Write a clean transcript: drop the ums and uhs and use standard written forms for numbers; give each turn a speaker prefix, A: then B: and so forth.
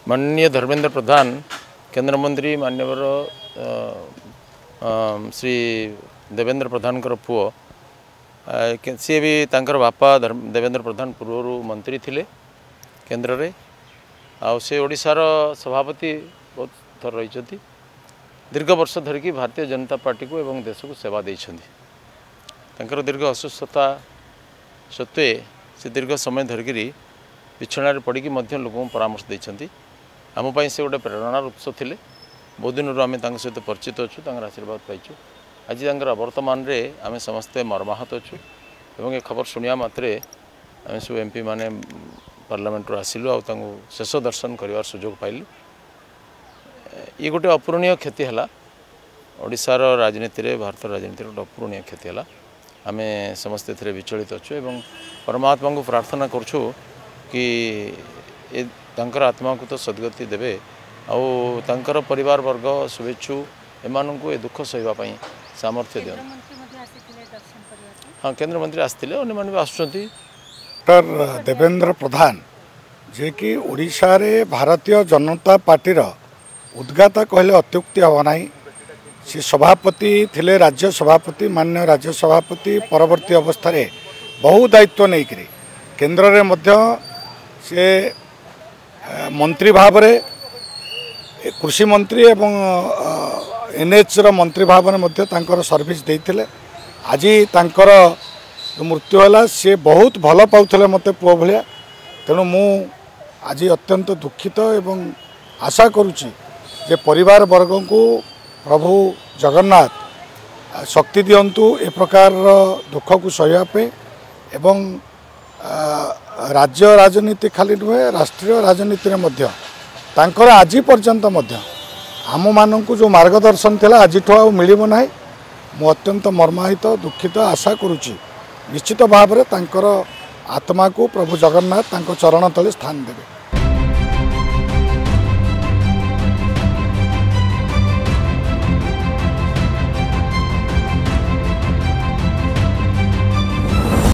A: माननीय धर्मेंद्र प्रधान केंद्र मंत्री मान्यवर श्री देवेंद्र प्रधान पुओ सी भी तांकर बापा देवेंद्र प्रधान पूर्व मंत्री थिले केंद्र रे से ओडिशार सभापति बहुत थर रही दीर्घ वर्ष धरिकी भारतीय जनता पार्टी को एवं देश को सेवा देइछन्ति दीर्घ असुस्थता सत्वे से दीर्घ समय धरिकी बिछणार पड़ी लोक परामर्श देइछन्ति आम से गोटे प्रेरणार उत्स थिले बहुत दिन आम सहित परिचित अच्छु आशीर्वाद पाइचु आज वर्तमान रे आम समस्ते मर्माहत अच्छु एवं ये खबर शुणिया मात्रे आम सब एमपी माने पार्लियामेंट आसिलु आ शेष दर्शन कर सुजोग पाइलु। ये गोटे अपूरणीय क्षति है ओडिशार राजनीति रे भारत राजनीति गोटे अपूरणीय क्षति है आम समस्ते थे विचलित अच्छु एवं परमात्मा को प्रार्थना करछु कि तांकर आत्मा को तो सद्गति देवे आउ परिवार वर्ग शुभेच्छु एमान को ए दुख सहापी सामर्थ्य दिया। हाँ केंद्र मंत्री आसते अन्य भी आसुँच
B: डॉक्टर देवेंद्र प्रधान जे कि ओडिशा रे भारतीय जनता पार्टीर उद्गाता कहले अत्युक्ति हम ना सी सभापति थिले राज्य सभापति मान्य राज्य सभापति परवर्ती अवस्था रे बहु दायित्व नहीं करी केंद्र रे मध्य से मंत्री भाव रे कृषि मंत्री एवं एनएच रो मंत्री भाव में मध्य तांकर सर्विस देइथिले आज तांकर जो मृत्यु है सी बहुत भल पाउथिले मते पुओ भलिया तेणु मु आज अत्यंत दुखित एवं आशा करुच्ची जे परिवार वर्ग को प्रभु जगन्नाथ शक्ति दियंतु ए प्रकार दुख को सह्यापे एवं राज्य राजनीति खाली नुहे राष्ट्रीय राजनीति रे मध्य तांकर आज पर्यंत मध्य आम मानक जो मार्गदर्शन थिला आज आ मिलिबो नाही मु अत्यंत मर्माहित दुखित आशा करुच्ची निश्चित भाव में तांकर आत्मा को प्रभु जगन्नाथ तांको चरण तले स्थान देवे।